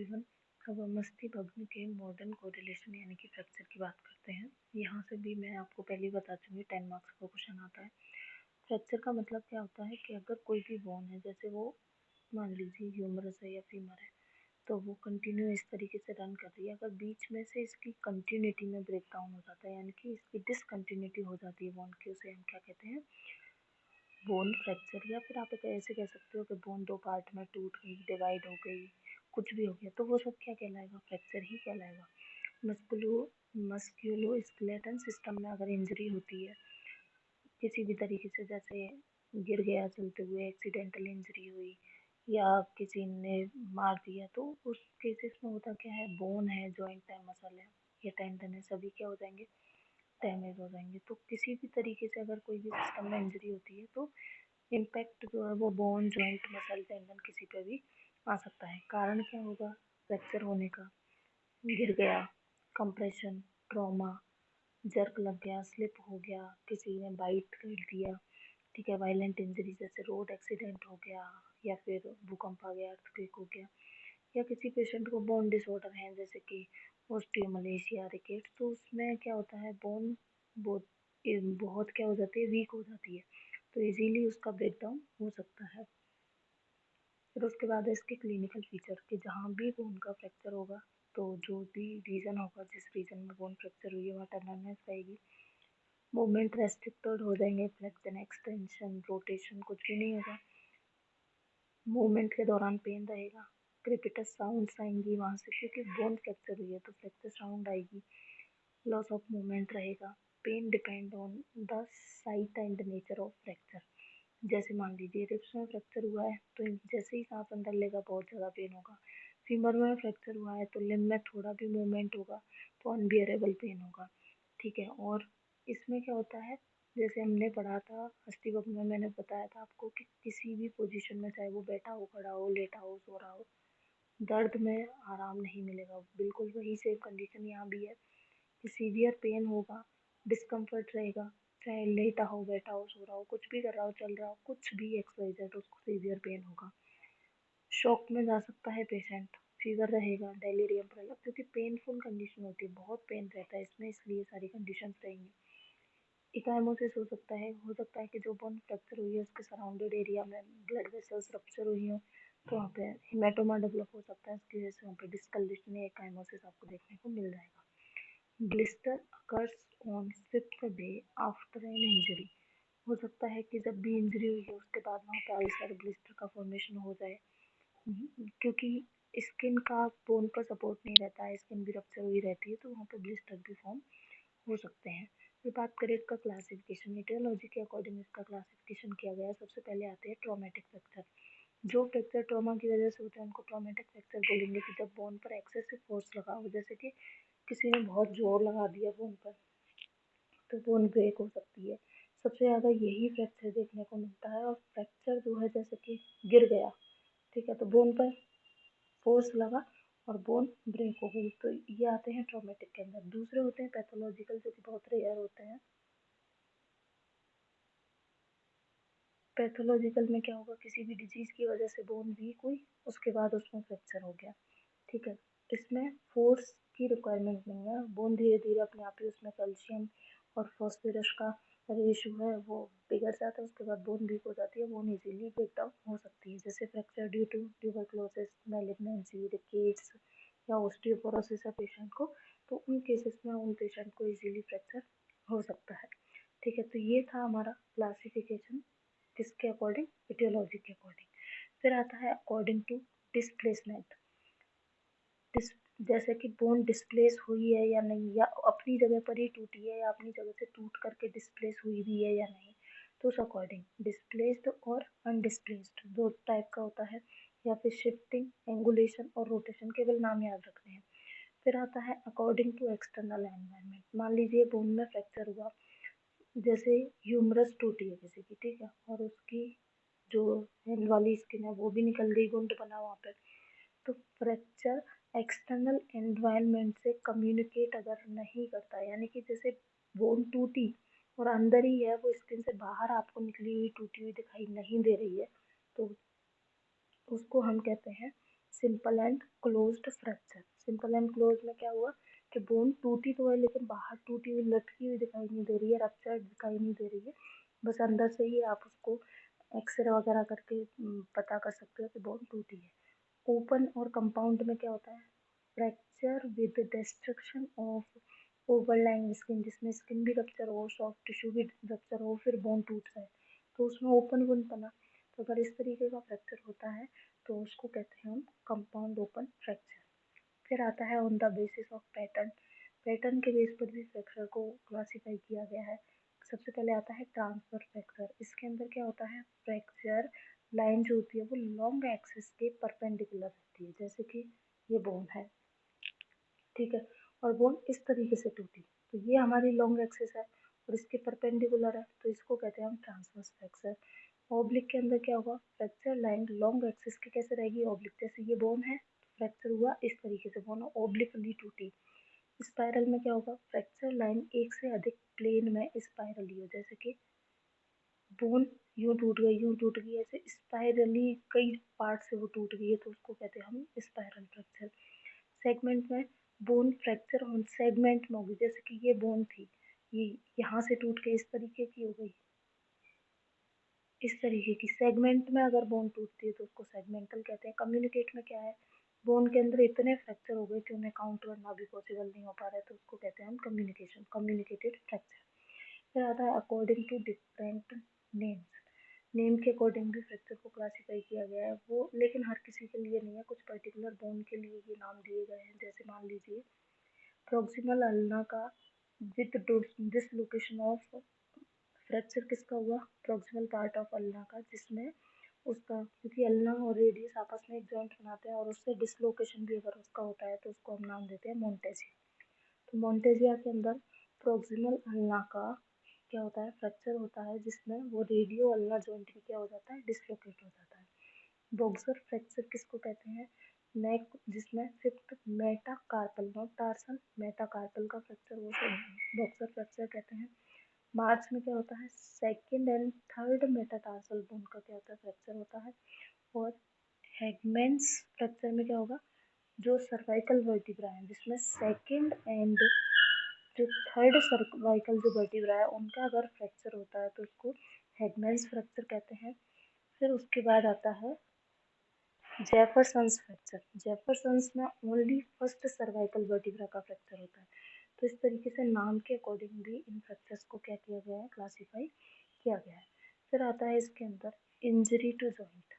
Everyone. अब हम मस्तिष्क के मॉडर्न कोरिलेशन यानी कि फ्रैक्चर की बात करते हैं। यहाँ से भी मैं आपको पहले ही बता चुकी, 10 मार्क्स का क्वेश्चन आता है। फ्रैक्चर का मतलब क्या होता है कि अगर कोई भी बोन है, जैसे वो मान लीजिए ह्यूमरस है या फीमर है, तो वो कंटिन्यू इस तरीके से रन कर रही है। अगर बीच में से इसकी कंटिन्यूटी में ब्रेक डाउन हो जाता है, यानी कि इसकी डिसकंटिन्यूटी हो जाती है बोन की, उसे हम क्या कहते हैं, बोन फ्रैक्चर। या फिर आप ऐसे कह सकते हो कि बोन दो पार्ट में टूट गई, डिवाइड हो गई, कुछ भी हो गया, तो वो सब क्या कहलाएगा, फ्रैक्चर ही कहलाएगा। मस्कुलोस्केलेटल सिस्टम में अगर इंजरी होती है किसी भी तरीके से, जैसे गिर गया चलते हुए, एक्सीडेंटल इंजरी हुई या किसी ने मार दिया, तो उस केसेस में होता क्या है, बोन है, जॉइंट है, मसल है या टेंडन है, सभी क्या हो जाएंगे, डैमेज हो जाएंगे। तो किसी भी तरीके से अगर कोई भी सिस्टम में इंजरी होती है तो इम्पैक्ट जो है वो बोन, जॉइंट, मसल, टेंडन किसी पे भी आ सकता है। कारण क्या होगा फ्रैक्चर होने का, गिर गया, कंप्रेशन, ट्रॉमा, जर्क लग गया, स्लिप हो गया, किसी ने बाइट कर दिया, ठीक है, वायलेंट इंजरी जैसे रोड एक्सीडेंट हो गया, या फिर भूकंप आ गया, अर्थक्वेक हो गया, या किसी पेशेंट को बोन डिसऑर्डर है जैसे कि ऑस्टियोमलेशिया, रिकेट्स, तो उसमें क्या होता है, बोन बहुत बहुत क्या हो जाती है, वीक हो जाती है, तो इजीली उसका ब्रेकडाउन हो सकता है। फिर उसके बाद है इसके क्लिनिकल फीचर, कि जहाँ भी बोन का फ्रैक्चर होगा तो जो भी रीजन होगा, जिस रीजन में बोन फ्रैक्चर हुई है वहाँ टर्ननेस रहेगी, मूवमेंट रेस्ट्रिक्टेड हो जाएंगे, फ्लेक्शन, एक्सटेंशन, रोटेशन कुछ भी नहीं होगा, मूवमेंट के दौरान पेन रहेगा, क्रिपिटस साउंड्स आएंगी वहाँ से, क्योंकि बोन फ्रैक्चर हुई है तो फ्रैक्चर साउंड आएगी, लॉस ऑफ मूवमेंट रहेगा, pain depend on the site and nature of fracture. जैसे मान लीजिए रिब्स में फ्रैक्चर हुआ है तो जैसे ही सांस अंदर लेगा बहुत ज़्यादा पेन होगा, फीमर में फ्रैक्चर हुआ है तो लिम्ब में थोड़ा भी मूवमेंट होगा तो अनबियरेबल पेन होगा, ठीक है। और इसमें क्या होता है, जैसे हमने पढ़ा था अस्थिभंग में, मैंने बताया था आपको कि किसी भी पोजीशन में, चाहे वो बैठा हो, खड़ा हो, लेटा हो, सो रहा हो, दर्द में आराम नहीं मिलेगा। बिल्कुल वही सेम कंडीशन यहाँ भी है कि सीवियर पेन होगा, डिस्कम्फर्ट रहेगा, चाहे लेटा हो, बैठा हो, सो रहा हो, कुछ भी कर रहा हो, चल रहा हो, कुछ भी एक्सरसाइज, उसको सीवियर पेन होगा। शॉक में जा सकता है पेशेंट, फीवर रहेगा, डेलीरियम रहेगा, क्योंकि पेनफुल कंडीशन होती है, बहुत पेन रहता है इसमें, इसलिए सारी कंडीशंस रहेंगी। इकाइमोसिस हो सकता है कि जो बोन फ्रैक्चर हुई है उसके सराउंडेड एरिया में ब्लड वेसल्स रप्चर हुई हो, तो वहाँ पे हेमाटोमा डेवलप हो सकता है, इसकी वजह से वहाँ पे डिस्कलरेशन या इकाइमोसिस आपको देखने को मिल जाएगा। Blister occurs on 5th day after an injury, हो सकता है कि जब भी इंजरी हुई है उसके बाद वहाँ पे अल्सर, ब्लिस्टर का फॉर्मेशन हो जाए, क्योंकि स्किन का बोन पर सपोर्ट नहीं रहता है, स्किन भी रप्चर हुई रहती है, तो वहाँ पे ब्लिस्टर भी फॉर्म हो सकते हैं। फिर बात करें इसका क्लासिफिकेशन, ईटियोलॉजी के अकॉर्डिंग इसका क्लासिफिकेशन किया गया है। सबसे पहले आते हैं ट्रॉमेटिक फ्रैक्चर। जो फ्रैक्चर ट्रॉमा की वजह से होता है उनको ट्रॉमेटिक फ्रैक्चर बोलेंगे, कि जब बोन पर एक्सेसिव फोर्स लगा हो, जैसे कि किसी ने बहुत जोर लगा दिया बोन पर, तो बोन ब्रेक हो सकती है। सबसे ज़्यादा यही फ्रैक्चर देखने को मिलता है। और फ्रैक्चर जो है, जैसे कि गिर गया, ठीक है, तो बोन पर फोर्स लगा और बोन ब्रेक हो गई, तो ये आते हैं ट्रॉमेटिक के अंदर। दूसरे होते हैं पैथोलॉजिकल, जो कि बहुत रेयर होते हैं। पैथोलॉजिकल में क्या होगा, किसी भी डिजीज की वजह से बोन वीक हुई, उसके बाद उसमें फ्रैक्चर हो गया, ठीक है। इसमें फोर्स की रिक्वायरमेंट नहीं है, बोन धीरे धीरे अपने आप ही उसमें कैल्शियम और फॉस्फोरस का रेशो है वो बिगड़ जाता है, उसके बाद बोन वीक हो जाती है, बोन इजीली ब्रेक डाउन हो सकती है। जैसे fracture due to tuberculosis, malignancy, rickets या ऑस्टियोपोरोसिस है पेशेंट को, तो उन केसेस में उन पेशेंट को इजीली फ्रैक्चर हो सकता है, ठीक है। तो ये था हमारा क्लासिफिकेशन, किसके अकॉर्डिंग, एटियोलॉजी के अकॉर्डिंग। फिर आता है अकॉर्डिंग टू डिस्प्लेसमेंट, जैसे कि बोन डिस्प्लेस हुई है या नहीं, या अपनी जगह पर ही टूटी है, या अपनी जगह से टूट करके डिस्प्लेस हुई भी है या नहीं, तो उस अकॉर्डिंग डिस्प्लेस्ड और अनडिस्प्लेस्ड दो टाइप का होता है, या फिर शिफ्टिंग, एंगुलेशन और रोटेशन, केवल नाम याद रखने हैं। फिर आता है अकॉर्डिंग टू एक्सटर्नल एनवायरनमेंट। मान लीजिए बोन में फ्रैक्चर हुआ, जैसे ह्यूमरस टूटी है किसी की, ठीक है, और उसकी जो हेल वाली स्किन है वो भी निकल गई, गुंट बना वहाँ पे, तो फ्रैक्चर एक्सटर्नल एनवायरनमेंट से कम्युनिकेट अगर नहीं करता, यानी कि जैसे बोन टूटी और अंदर ही है, वो स्किन से बाहर आपको निकली हुई, टूटी हुई दिखाई नहीं दे रही है, तो उसको हम कहते हैं simple and closed fracture. Simple and close में क्या हुआ कि बोन टूटी तो है लेकिन बाहर टूटी हुई लटकी हुई दिखाई नहीं दे रही है, रप्चर दिखाई नहीं दे रही है, बस अंदर से ही आप उसको एक्सरे वगैरह करके पता कर सकते हो कि बोन टूटी है। ओपन और कंपाउंड में क्या होता है, fracture with destruction of overlying skin, जिसमें स्किन भी रप्चर हो, सॉफ्ट टिश्यू भी रप्चर हो, फिर बोन टूट जाए तो उसमें ओपन वुंड बना। तो अगर इस तरीके का फ्रैक्चर होता है तो उसको कहते हैं हम कंपाउंड ओपन फ्रैक्चर। फिर आता है on the basis of pattern. Pattern के बेस पर भी फ्रैक्चर को क्लासीफाई किया गया है। सबसे पहले आता है ट्रांसफर फ्रैक्चर। इसके अंदर क्या होता है, फ्रैक्चर लाइन जो होती है वो लॉन्ग एक्सिस के परपेंडिकुलर रहती है, जैसे कि ये बोन है, ठीक है, और बोन इस तरीके से टूटी तो ये हमारी लॉन्ग एक्सिस है और इसके परपेंडिकुलर है, तो इसको कहते हैं हम ट्रांसवर्स फ्रैक्चर। ऑब्लिक के अंदर क्या होगा, फ्रैक्चर लाइन लॉन्ग एक्सिस की कैसे रहेगी, ऑब्लिक, जैसे ये बोन है, फ्रैक्चर हुआ इस तरीके से, बोन ऑब्लिकली टूटी। स्पाइरल में क्या होगा, फ्रैक्चर लाइन एक से अधिक प्लेन में स्पाइरली हो, जैसे कि बोन यूं टूट गई, ऐसे स्पाइरली कई पार्ट से वो टूट गई है, तो उसको कहते हैं हम स्पाइरल फ्रैक्चर। सेगमेंट में बोन फ्रैक्चर ऑन सेगमेंट में होगी, जैसे कि ये बोन थी, ये यहाँ से टूट के इस तरीके की हो गई, इस तरीके की। सेगमेंट में अगर बोन टूटती है तो उसको सेगमेंटल कहते हैं। कम्युनिकेट में क्या है, बोन के अंदर इतने फ्रैक्चर हो गए कि उन्हें काउंट करना भी पॉसिबल नहीं हो पा रहा है, तो उसको कहते हैं हम कम्युनिकेशन, कम्युनिकेटेड फ्रैक्चर। फिर आता है according to different names. Name के अकॉर्डिंग भी फ्रैक्चर को क्लासीफाई किया गया है वो, लेकिन हर किसी के लिए नहीं है, कुछ पर्टिकुलर बोन के लिए ये नाम दिए गए हैं। जैसे मान लीजिए प्रॉक्सिमल अल्ना का विद डिसलोकेशन ऑफ, फ्रैक्चर किसका हुआ, प्रॉक्सिमल पार्ट ऑफ अल्ना का, जिसमें उसका, क्योंकि अल्ना और रेडियस आपस में एक जॉइंट बनाते हैं और उससे डिसलोकेशन भी अगर उसका होता है तो उसको हम नाम देते हैं मोन्टेजिया। तो मोन्टेजिया के अंदर प्रॉक्सिमल अल्ना का क्या होता है, फ्रैक्चर होता है जिसमें वो रेडियो अल्ना जॉइंट भी क्या हो जाता है, डिसलोकेट हो जाता है। बॉक्सर फ्रैक्चर किसको कहते हैं, नेक जिसमें fifth metacarpal, not tarsal, metacarpal का फ्रैक्चर वो बॉक्सर फ्रैक्चर कहते हैं। मार्च में क्या होता है, second and third metatarsal bone का क्या होता है, फ्रैक्चर होता है। और हेगमेंट्स फ्रैक्चर में क्या होगा, जो सर्वाइकल वर्टिब्रा है जिसमें सेकेंड एंड जो थर्ड सर्वाइकल जो वर्टिब्रा है उनका अगर फ्रैक्चर होता है तो उसको हेगमेंट्स फ्रैक्चर कहते हैं। फिर उसके बाद आता है जेफरसन्स फ्रैक्चर। जेफरसन्स में ओनली फर्स्ट सर्वाइकल वर्टिब्रा का फ्रैक्चर होता है। तो इस तरीके से नाम के अकॉर्डिंग भी इन फ्रैक्चर्स को क्या किया गया है, क्लासीफाई किया गया है। फिर आता है इसके अंदर इंजरी टू जॉइंट।